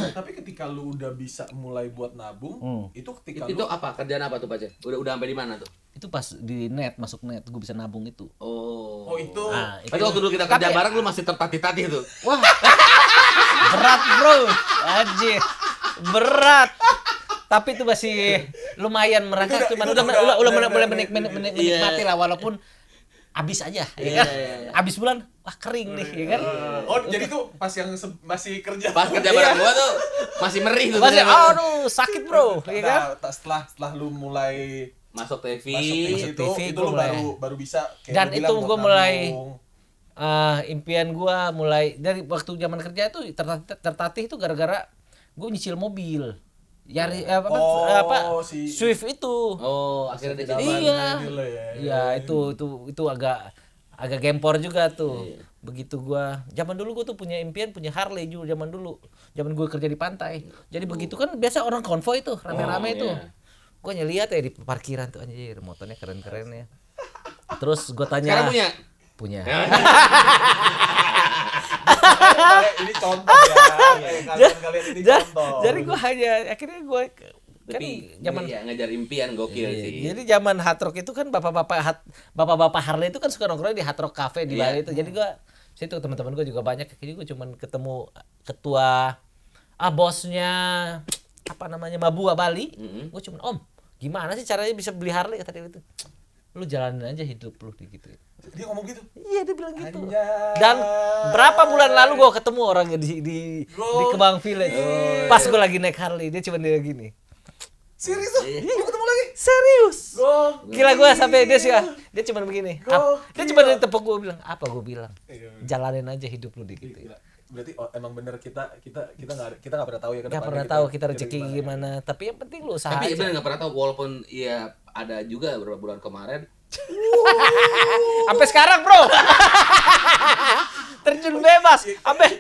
Tapi ketika lu udah bisa mulai buat nabung, itu ketika Itu apa? Kerjaan apa tuh Pak Ce? Udah sampai di mana tuh? itu pas di net, masuk net gue bisa nabung itu. Oh itu Nah, Tapi waktu dulu kita kerja bareng lu masih tertatih-tatih tuh. wah, berat bro, anjir, berat. Tapi itu masih lumayan merangkak, Itu cuman udah- udah mulai udah- menikmati lah, walaupun habis aja, ya kan? Habis bulan, wah kering nih, ya kan? Oh, jadi tuh pas yang masih kerja. Pas kerja bareng gua tuh masih merih tuh. Masih, kerja. aduh sakit bro, ya kan? Nah, setelah lu mulai Masuk TV. masuk TV, itu gua lu mulai. baru bisa kayak Dan lu bilang itu buat gua mulai nabung. impian gua mulai dari waktu zaman kerja itu tertatih itu gara-gara gua nyicil mobil. Yari si Swift itu. Oh, akhirnya dia Idaman Iya. ini lo ya. Iya, itu agak gempor juga tuh. Iya. Begitu gua zaman dulu gua tuh punya impian punya Harley juga zaman dulu. Zaman gua kerja di pantai. Jadi begitu kan biasa orang konvoy tuh rame-rame itu. iya. Gua ngeliat ya di parkiran tuh anjir motornya keren-keren ya. Terus gua tanya Sekarang punya. punya. Ini contoh ya. Kalian ini contoh. Jadi gua hanya akhirnya gua kan Tapi zaman iya, ngejar impian gokil Iya, sih. jadi zaman Hard Rock itu kan bapak-bapak Harley itu kan suka nongkrong di Hard Rock Cafe di Iya. Bali itu. Jadi gua situ teman-teman gua juga banyak. Jadi gua cuman ketemu ketua bosnya apa namanya Mabua Bali. Gua cuman Om, gimana sih caranya bisa beli Harley kata dia itu. Lu jalanin aja hidup lu gitu. Dia ngomong gitu. Iya dia bilang gitu. Anjay. Dan berapa bulan lalu gua ketemu orangnya di Kemang Village. Pas gua lagi naik Harley dia cuman dia gini. Serius tuh? Lu ketemu lagi? Serius. Gokil. Gila gua sampai dia cuma begini. Dia Gokil. cuma dari tepuk gua bilang, "Apa gua bilang? Jalanin aja hidup lu dikit." Gila. Berarti emang bener kita nggak pernah tahu ya ke Enggak depannya pernah tahu kita rezeki gimana, tapi yang penting lu usaha Tapi aja. bener nggak pernah tahu walaupun ya ada juga beberapa bulan kemarin. Sampai sekarang, Bro. Terjun bebas. Sampai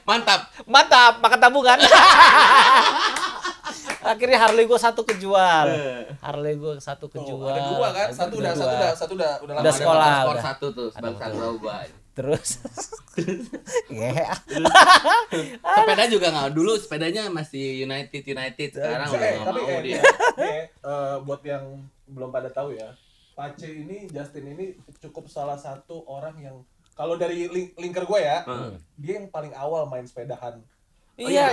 Mantap. makan tabungan. Akhirnya Harley gua satu kejual. Harley gua satu kejual. Ada dua kan? Satu udah lama. Udah sekolah. Skor udah. satu tuh sebangsa bro gua. Terus ya. Sepeda juga nggak dulu sepedanya masih United sekarang udah nggak Tapi mau dia. buat yang belum pada tahu ya, Pace ini, Justin ini cukup salah satu orang yang kalau dari linker gue ya, dia yang paling awal main sepedahan. Iya,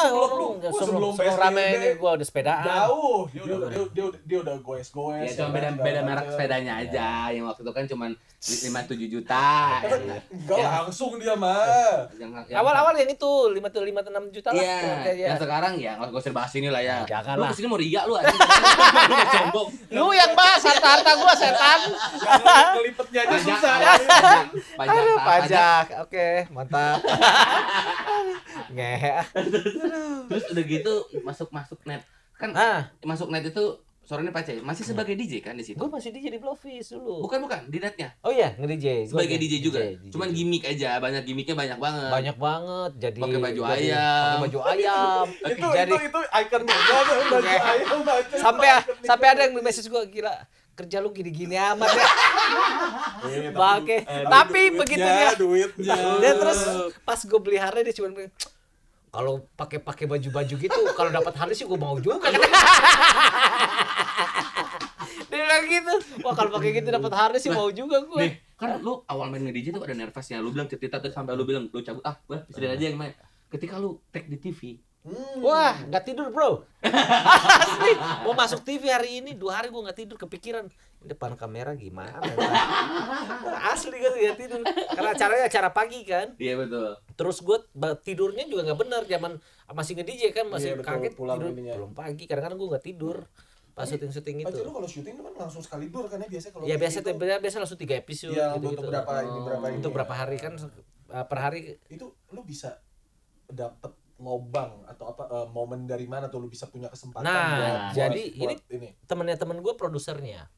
Sebelum sebelum rame PSBB, ini gua udah sepedaan. jauh. Dia udah goes-goes. Ya cuma beda merek sepedanya aja. Yang waktu itu kan cuma 5-7 juta. Enggak langsung dia mah. Awal-awal yang itu 5-6 juta lah. Iya, yang sekarang ya nggak usah bahas ini lah ya. Jangan Lu lah. kesini mau riak lu aja. Nggak sombong. Lu yang bahas harta-harta gua setan. Ngelipetnya aja Pajak, susah. pajak, Pajak. Oke, mantap. Ngehe. Terus udah gitu masuk net kan masuk net itu suaranya Pace masih sebagai DJ kan di situ. Gua masih DJ di Blowfish dulu. Bukan di netnya. Oh iya, nge-DJ. Gua Sebagai DJ juga. DJ. Cuman gimmick aja, banyak gimmicknya banyak banget. banyak banget jadi Pakai baju jadi- ayam. pakai baju ayam. Itu icon juga tuh baju ayam baca. sampai ada yang message gua gila kerja lu gini-gini amat ya. Bangke. Tapi begitu duitnya. dia terus pas gue beli Harley dia cuma bilang, kalau pakai baju-baju gitu kalau dapat Harley sih gue mau juga. Dia bilang gitu. Wah kalau pakai gitu dapat Harley sih mau juga gue. Nih, kan lu awal main nge-DJ tuh ada nervousnya. Lu bilang cerita terus sampai lu bilang lu cabut istirahat aja yang main. Ketika lu tag di TV, Wah, nggak tidur bro. Asli, mau masuk TV hari ini 2 hari gue nggak tidur kepikiran depan kamera gimana. Asli kan nggak tidur. Karena acaranya acara pagi kan. iya betul. Terus gue tidurnya juga nggak benar zaman masih nge-DJ kan masih Iya, betul, kaget pulang tidur ininya. belum pagi. Kadang-kadang gue nggak tidur. pas syuting itu. Lu kalau syuting kan langsung sekali dur kan ya biasanya kalau ya biasa langsung 3 episode ya, gitu untuk berapa hari kan per hari itu lu bisa dapet lobang atau apa momen dari mana tuh lu bisa punya kesempatan jadi ini temennya temen gue produsernya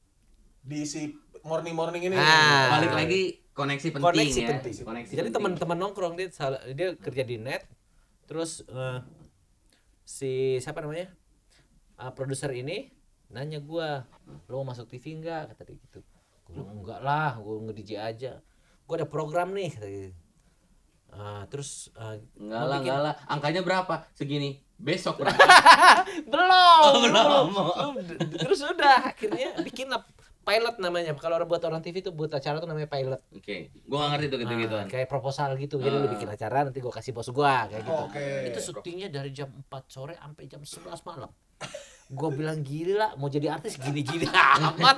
di si morning ini balik lagi koneksi penting ya. Jadi teman-teman nongkrong dia kerja di net terus si siapa namanya produser ini nanya gue lo mau masuk TV enggak kata dia gitu. Gue bilang enggak lah, gue nge-DJ aja, gue ada program nih kata gitu. Terus enggak lah angkanya berapa segini besok berapa belum terus udah akhirnya bikin pilot namanya. Kalau buat orang TV tuh buat acara tuh namanya pilot. Oke. Gua nggak ngerti tuh gitu-gituan. Kayak proposal gitu. Jadi lu bikin acara nanti gua kasih bos gua kayak gitu. Itu syutingnya dari jam 4 sore sampai jam 11 malam. Gua bilang gila mau jadi artis gini-gini amat.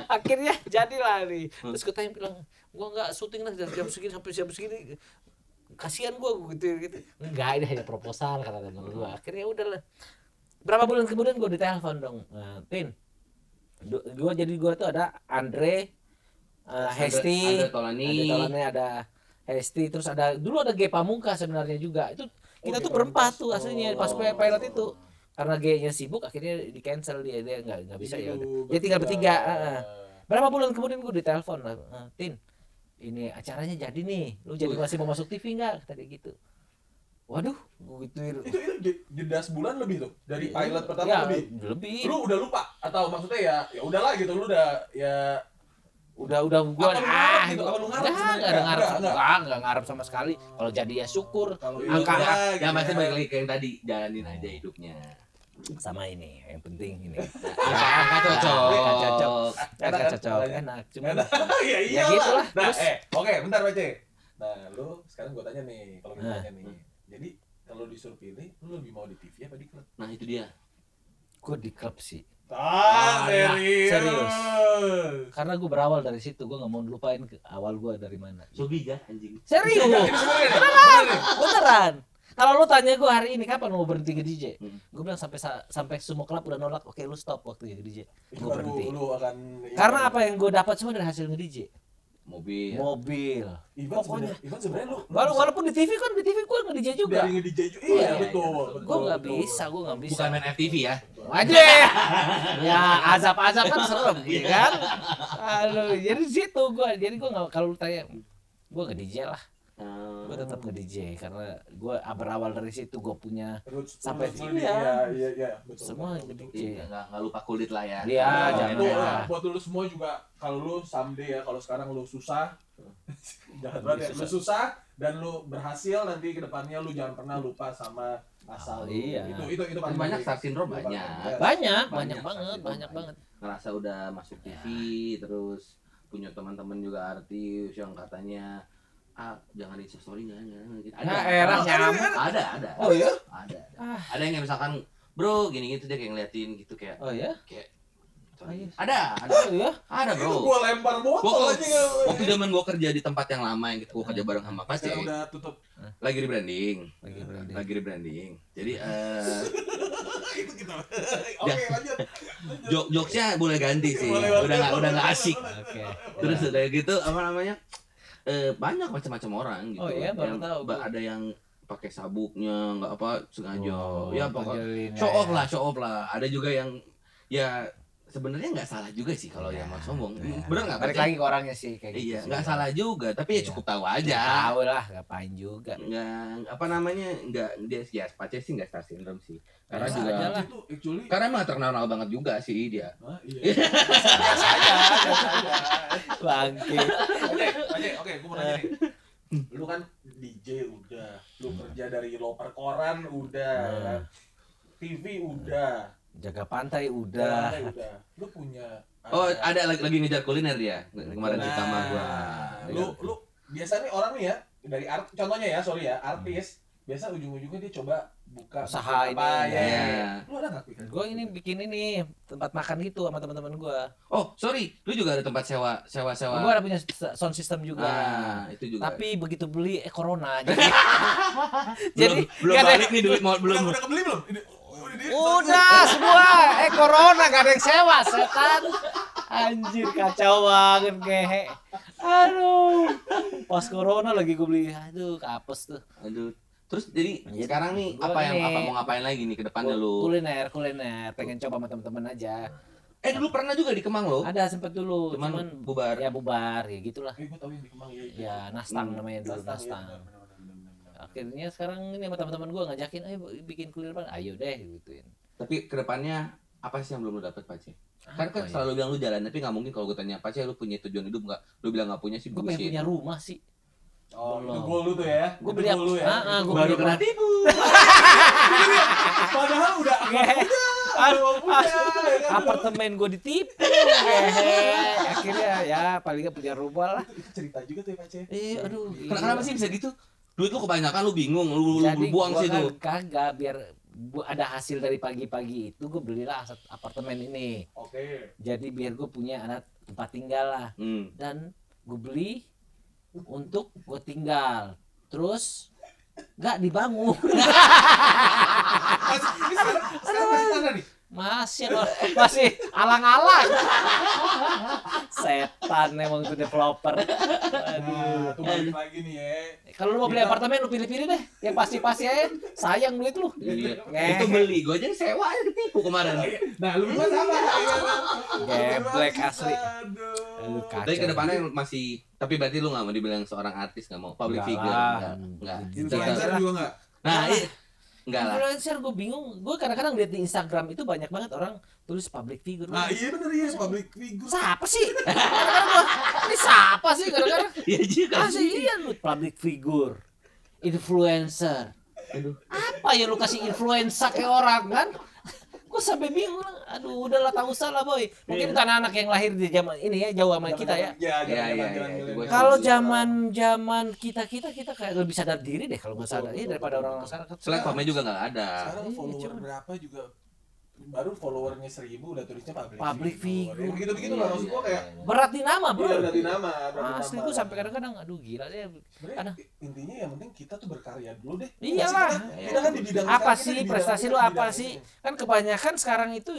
Akhirnya jadilah nih. Terus gua tanya bilang, gua enggak syuting dari jam segini sampai jam segini. Kasihan gua gitu. Enggak, ini hanya proposal kata teman gua. Akhirnya udahlah. Berapa bulan kemudian gua ditelepon dong. Tin, gue tuh ada Andre, Hesti, Andre Tolani, ada Hesti, terus dulu ada G Pamungkas sebenarnya juga. Itu kita tuh berempat tuh aslinya pas pilot itu. Karena G-nya sibuk akhirnya di cancel dia nggak bisa ya udah. Dia tinggal bertiga. Berapa bulan kemudian gue ditelepon, Tin, ini acaranya jadi nih, lu jadi masih mau masuk TV nggak? Kata dia gitu. Waduh, itu jeda sebulan lebih tuh dari pilot pertama lebih. Lu udah lupa atau maksudnya ya udahlah gitu lu udah gua nggak ngarep sama sekali. Kalau jadi ya syukur. Angka ya masih balik lagi ke yang tadi, jalanin aja hidupnya. Sama ini yang penting ini. Angka cocok. Enak cuma. Ya gitulah. Nah, oke, bentar Bace. Nah, lu sekarang gua tanya nih, kalau gua tanya nih. Jadi kalau disuruh pilih, lu lebih mau di TV apa di klub? Nah itu dia. Gue di klub sih. Serius. Karena gue berawal dari situ, gue nggak mau lupain awal gue dari mana. So bijak anjing. Serius. Beneran. Kalau lu tanya gue hari ini kapan mau berhenti ke DJ, gue bilang sampai semua klub udah nolak, oke lu stop waktu jadi DJ. Gue berhenti. Karena apa yang gue dapat semua dari hasil nge-DJ. Mobil. Pokoknya. Ivan sebenarnya lu. Walaupun di TV gue nge-DJ juga. Dari nge-DJ juga. Iya betul. Gue nggak bisa. Bukan main FTV ya. Aja. Ya azab-azab kan serem, ya kan? Aduh, jadi situ gue. Jadi gue nggak, kalau lu tanya, gue nge-DJ lah. Gue tetap nge-DJ karena gue berawal dari situ, gue punya sampai sini ya. Betul. Semua nge-DJ. Nggak lupa kulit lah ya. Iya, jangan. Buat lu semua juga, kalau lu someday ya, kalau sekarang lu susah, jangan banget ya, lu susah dan lu berhasil, nanti kedepannya lu jangan pernah lupa sama asal lu. Iya. Itu paling banyak star syndrome banyak banget. Ngerasa udah masuk TV, terus punya teman-teman juga artis yang katanya jangan Instastory nggak gitu. Ada. Oh iya? Ada yang misalkan bro gini gitu dia kayak ngeliatin gitu kayak. Oh ya? Kayak ada. Oh iya? Ada bro. Itu gua lempar botol aja. Waktu zaman gua kerja di tempat yang lama yang gitu gua kerja bareng sama Pas ya. Udah tutup. Lagi rebranding. Jadi itu kita. Oke, lanjut. Jokesnya boleh ganti sih. Udah nggak asik. Oke. Terus udah gitu apa namanya? Banyak macam-macam orang gitu. Oh iya, baru tahu. Ada yang pakai sabuknya nggak apa sengaja. Ya pokoknya show off lah. Ada juga yang ya sebenarnya nggak salah juga sih kalau yang mau sombong. Bener nggak? Balik lagi ke orangnya sih kayak gitu. Iya, nggak salah juga, tapi ya cukup tahu aja. Tahu lah, ngapain juga. Nggak apa namanya, nggak dia ya Pace sih nggak star syndrome sih. Karena Biasa juga aja lah. karena emang terkenal banget juga sih dia. Iya. Biasa aja. Bangke. Oke, gue mau nanya nih. Lu kan DJ udah, lu kerja dari loper koran udah, TV udah, jaga pantai udah. Lu punya ada lagi ngejar kuliner dia kemarin di kamar gua. Lu biasa nih orang nih ya dari contohnya ya, sorry ya, artis biasa ujung-ujungnya dia coba buka usaha apa ini. Ya. Lu ada nggak pikiran? Gue ini bikin ini tempat makan gitu sama teman-teman gue. Oh sorry, lu juga ada tempat sewa. Gue ada punya sound system juga. Itu juga. Tapi begitu beli corona. Jadi belum balik nih duit mau belum. Udah kebeli belum? Udah semua. Corona gak ada yang sewa, setan. Anjir kacau banget gehe. Aduh. Pas corona lagi gue beli. Aduh, kapes tuh. Aduh. Terus jadi sekarang nih apa mau ngapain lagi nih ke depannya lu? Kuliner, pengen coba sama teman-teman aja. Dulu pernah juga di Kemang lo? Ada sempet dulu, cuman bubar. Ya bubar, ya gitulah. Gue tahu yang di Kemang ya. Ya, Nastang namanya dulu, Nastang. Akhirnya sekarang ini sama teman-teman gue ngajakin, ayo bikin kuliner apa? Ayo deh gituin. Tapi kedepannya apa sih yang belum lu dapet Pace? Kan selalu bilang lu jalan, tapi nggak mungkin kalau gue tanya Pace lu punya tujuan hidup nggak? Lu bilang nggak punya sih. Gue pengen punya rumah sih. Oh, itu goal lu tuh ya? Gue beli lu ya? Gue baru pernah tipu. Padahal udah apartemen gue ditipu. Akhirnya ya paling nggak punya rumah lah. Itu cerita juga tuh ya Pace. Aduh. Kenapa sih bisa gitu? Duit lu kebanyakan, lu bingung, lu buang sih tuh. Kagak, biar ada hasil dari pagi-pagi itu gue belilah apartemen ini. Oke. Jadi biar gue punya anak tempat tinggal lah. Dan gue beli untuk gue tinggal. Terus nggak dibangun. Masih alang-alang. Setan emang itu developer. Aduh. Tuh balik lagi nih ya. Kalau lu mau beli apartemen lu pilih-pilih deh. Yang pasti-pasti aja. Sayang duit lu. Itu beli, gue aja sewa aja ditipu kemarin. Nah, lu berdua sama. Geblek asli. Aduh. Tapi kedepannya masih, tapi berarti lu nggak mau dibilang seorang artis, nggak mau public figure, nggak. Influencer juga nggak? Nah, enggak lah. Influencer gue bingung. Gue kadang-kadang lihat di Instagram itu banyak banget orang tulis public figure. Nah, iya bener ya, public figure. Siapa sih? Kadang-kadang gue, ini siapa sih kadang-kadang? Iya juga sih. Iya lu public figure, influencer. Aduh. Apa ya lu kasih influencer ke orang kan? Gue sampai bingung. Aduh, udahlah tak usah lah boy. Mungkin anak-anak yang lahir di zaman ini ya jauh sama kita ya. Iya. Kalau zaman kita kayak lebih sadar diri deh kalau gue sadar daripada orang-orang sekarang. Platformnya juga nggak ada. Sekarang follower berapa juga baru followernya 1000 udah tulisnya public figure. Begitu lah maksud gua kayak berat di nama bro. Iya, berat di nama. Asli gue sampai kadang-kadang aduh gila deh. Intinya yang penting kita tuh berkarya dulu deh. Iyalah. Kita kan di bidang apa sih prestasi lu apa sih? Kan kebanyakan sekarang itu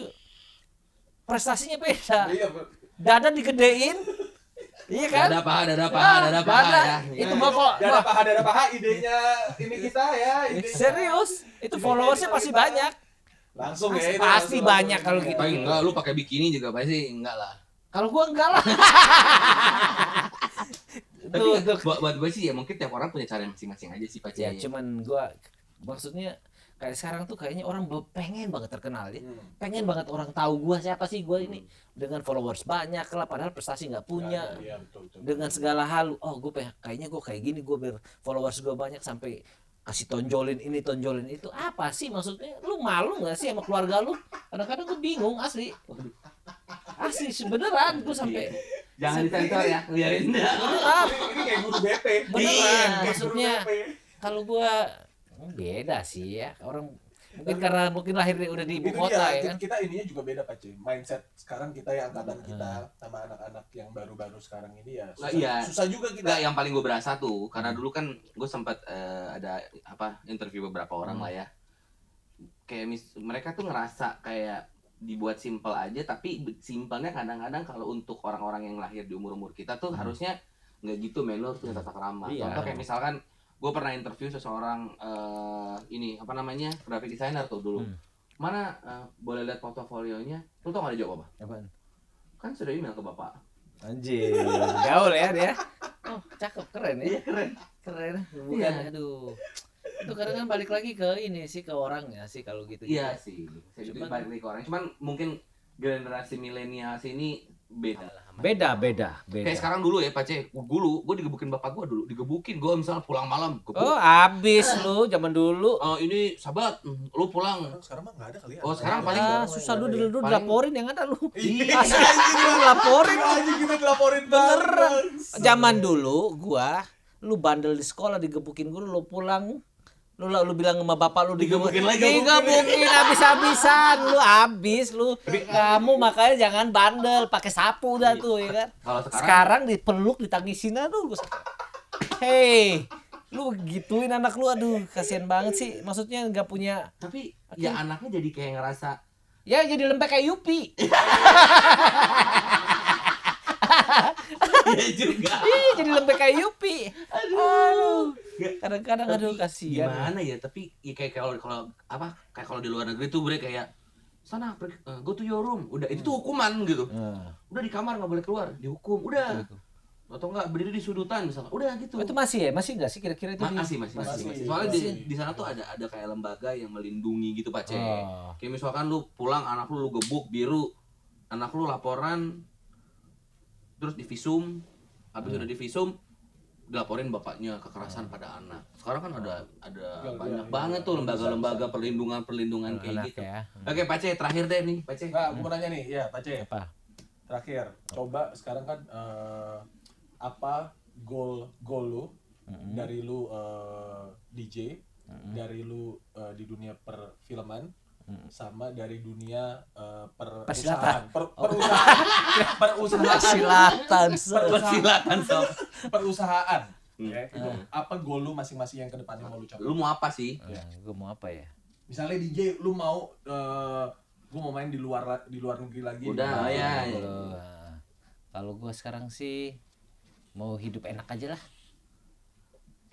prestasinya beda. Iya. Dada digedein. Iya kan? Dada paha ya. Itu bapak. Dada paha idenya ini kita ya. Serius? Itu followersnya pasti banyak. Langsung ya. Pasti banyak kalau gitu. Enggak, lu pakai bikini juga pasti enggak lah. Kalau gua enggak lah. Tapi buat gue sih ya mungkin tiap orang punya cara masing-masing aja sih Pace. Ya cuman gua maksudnya kayak sekarang tuh kayaknya orang pengen banget terkenal ya. Pengen banget orang tahu gua siapa sih gua ini dengan followers banyak lah padahal prestasi nggak punya. Iya, betul. Dengan segala hal, kayaknya gua kayak gini, gua followers gua banyak sampai kasih tonjolin ini tonjolin itu. Apa sih maksudnya? Lu malu nggak sih sama keluarga lu? Kadang-kadang gua bingung asli beneran gua sampai jangan disensor ya, biarin. Ini kayak guru BP. Beneran, maksudnya kalau gua beda sih ya orang mungkin lahir udah di ibu kota ya kan. Kita ininya juga beda Pak Cuy. Mindset sekarang kita yang angkatan kita sama anak-anak yang baru-baru sekarang ini ya susah juga kita. Nggak, yang paling gue berasa tuh karena dulu kan gue sempat ada interview beberapa orang lah ya. Kayak mereka tuh ngerasa kayak dibuat simpel aja tapi simpelnya kadang-kadang kalau untuk orang-orang yang lahir di umur-umur kita tuh harusnya nggak gitu men, lo harus punya tata krama. Contoh kayak misalkan gue pernah interview seseorang graphic designer tuh dulu. Mana boleh lihat portofolionya? Lu tau gak dia jawab apa? Apaan? Kan sudah email ke bapak. Anjir, gaul ya dia. Oh, cakep, keren ya. Iya, keren. Bukan, aduh. Itu kadang kan balik lagi ke ini sih, ke orangnya sih kalau gitu. Iya sih. Balik lagi ke orang. Cuman mungkin generasi milenial sini beda. Kayak sekarang dulu ya Pace, gue digebukin bapak gue dulu, gue misalnya pulang malam. Abis lu zaman dulu. Oh ini sahabat, lu pulang. Sekarang mah nggak ada kali ya. Oh sekarang paling susah dulu dilaporin yang ada lu. Iya, Laporin. Kita dilaporin beneran. Zaman dulu lu bandel di sekolah digebukin guru, lu pulang. Lu bilang sama bapak lu digebukin habis-habisan, lu kamu makanya jangan bandel, pakai sapu dah tuh ya kan. Kalau sekarang dipeluk ditangisin aduh. Hei, Lu gituin anak lu, aduh kasihan banget sih. Maksudnya nggak punya. Tapi ya anaknya jadi kayak ngerasa Ya jadi lembek kayak Yupi. Iya juga. Iya jadi lembek kayak Yupi. Aduh. Kadang-kadang aduh kasihan. Gimana ya? Tapi ya kayak kalau apa? Kayak kalau di luar negeri tuh bre kayak sana pergi, go to your room. Udah itu tuh hukuman gitu. Udah di kamar nggak boleh keluar, dihukum. Udah. Atau enggak berdiri di sudutan misalnya. Udah gitu. Itu masih ya? Masih nggak sih kira-kira itu? Masih. Soalnya di sana tuh ada kayak lembaga yang melindungi gitu Pak Cek. Kayak misalkan lu pulang anak lu gebuk biru, anak lu laporan terus divisum, habis udah divisum dilaporin bapaknya kekerasan pada anak. Sekarang kan ada banyak banget tuh lembaga-lembaga perlindungan kayak gitu. Ya. Oke Pak Cek, terakhir deh nih Pak Cek. Nah, aku mau nanya nih, ya Pak Cek. Apa? Terakhir, coba sekarang kan apa goal lu dari lu DJ, dari lu di dunia perfilman, sama dari dunia perusahaan, perusahaan. Ya, itu apa goal lu masing-masing yang kedepannya mau lu capai? Lu mau apa sih? Gue mau apa ya? Misalnya DJ, lu mau gue mau main di luar negeri lagi. Udah ya. Kalau gue sekarang sih mau hidup enak aja lah.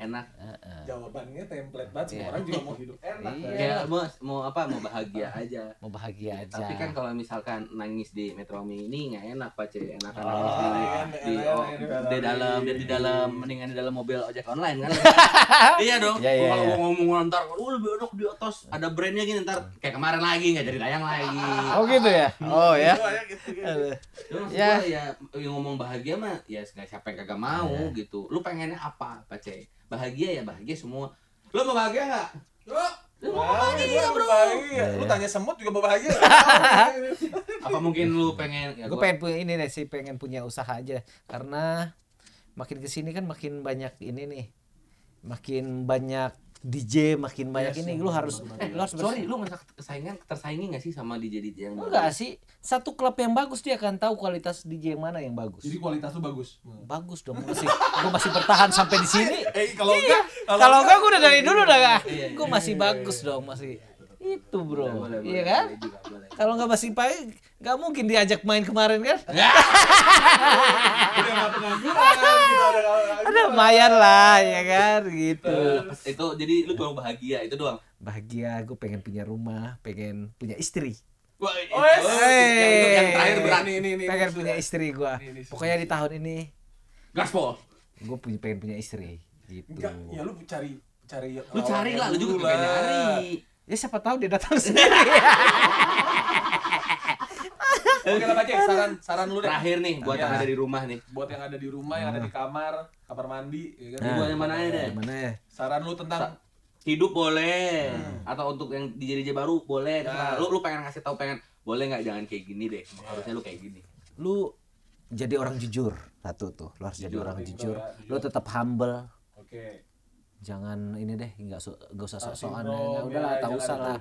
Enak. Jawabannya template banget, semua orang juga mau hidup enak. Kayak mau apa? Mau bahagia aja. Mau bahagia aja. Tapi kan kalau misalkan nangis di Metro Mini nggak enak Pak Cek. Enakan nangis di dalam mendingan di dalam mobil ojek online kan. Iya dong. Kalau ngomong ntar, lebih enak di atas ada brandnya gini ntar kayak kemarin lagi nggak jadi tayang lagi. Oh gitu ya. Oh ya. Ya ngomong bahagia mah ya siapa yang kagak mau gitu. Lu pengennya apa Pak Cek? Bahagia ya bahagia semua. Lu mau bahagia nggak? Lu mau bahagia bro? Lu tanya semut juga mau bahagia. Apa mungkin lu pengen? Gue pengen punya ini deh sih, pengen punya usaha aja. Karena makin kesini kan makin banyak ini nih, makin banyak DJ, makin banyak ini. Lu harus sorry, lu ngerasa tersaingi nggak sih sama DJ yang baru? Enggak sih, satu klub yang bagus dia akan tahu kualitas DJ yang mana yang bagus. Jadi kualitas lu bagus. Bagus dong, gue masih bertahan sampai di sini. Kalau enggak gue udah dari dulu dah. Gue masih bagus dong, masih itu bro. Iya kan? Kalau nggak masih pahit, nggak mungkin diajak main kemarin kan? udah nggak pengangguran gitu, ada lumayan lah ya kan gitu. Itu jadi lu cuma bahagia itu doang. Bahagia, gue pengen punya rumah, pengen punya istri. Yang terakhir berani ini. Pengen punya istri gue. Pokoknya di tahun ini gaspol. Gue pengen punya istri gitu. Enggak, ya lu cari. Lu cari lah, lu juga pengen nyari. Ya siapa tahu dia datang sendiri. Oke lah Pak Cek, saran lu deh. Terakhir nih buat yang ada di rumah nih. Buat yang ada di rumah, yang ada di kamar mandi, ya kan? Buat yang mana aja deh. Mana ya? Saran lu tentang hidup boleh, atau untuk yang DJ baru boleh. Lu pengen ngasih tahu pengen boleh nggak jangan kayak gini deh. Harusnya lu kayak gini. Lu jadi orang jujur satu tuh. Lu harus jadi orang jujur. Lu tetap humble. Oke. Jangan ini deh, nggak usah sok-sokan. Nggak udahlah, tak usah lah.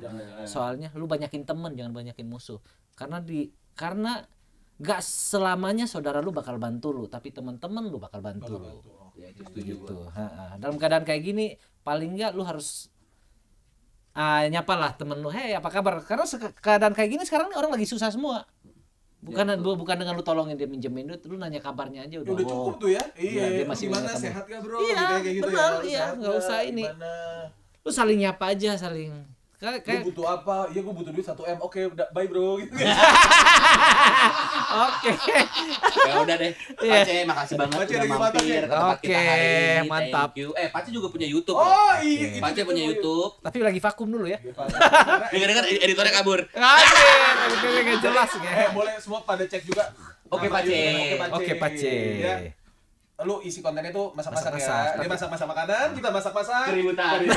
Soalnya lu banyakin temen, jangan banyakin musuh. Karena nggak selamanya saudara lu bakal bantu lu, tapi teman-teman lu bakal bantu lu. Ya itu setuju gitu. Dalam keadaan kayak gini, paling nggak lu harus nyapa lah temen lu, hey apa kabar? Karena keadaan kayak gini sekarang nih orang lagi susah semua. Bukan dengan lu tolongin dia minjemin duit, lu nanya kabarnya aja udah. Udah cukup tuh ya. Iya, dia masih gimana sehat gak bro? Iya, kayak gitu benar, ya. iya, nggak usah ini. Lu saling nyapa aja, saling. Lu butuh apa? Iya, gua butuh duit 1M. Oke, udah bye bro gitu. Oke. Ya udah deh. Pace, makasih banget udah mampir ke tempat kita hari ini. Mantap. Thank you. Pace juga punya YouTube. Oh iya. Pace punya YouTube. Tapi lagi vakum dulu ya. Dengar-dengar editornya kabur. Editornya nggak jelas ya. Boleh semua pada cek juga. Oke Pace. Oke Pace. Ya. Lu isi kontennya tuh masak-masak ya. Dia masak-masak makanan, kita masak-masak Keributan.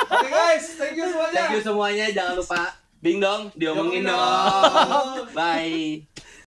Oke guys, thank you semuanya. Thank you semuanya. Jangan lupa ding dong, diomongin dong. Bye.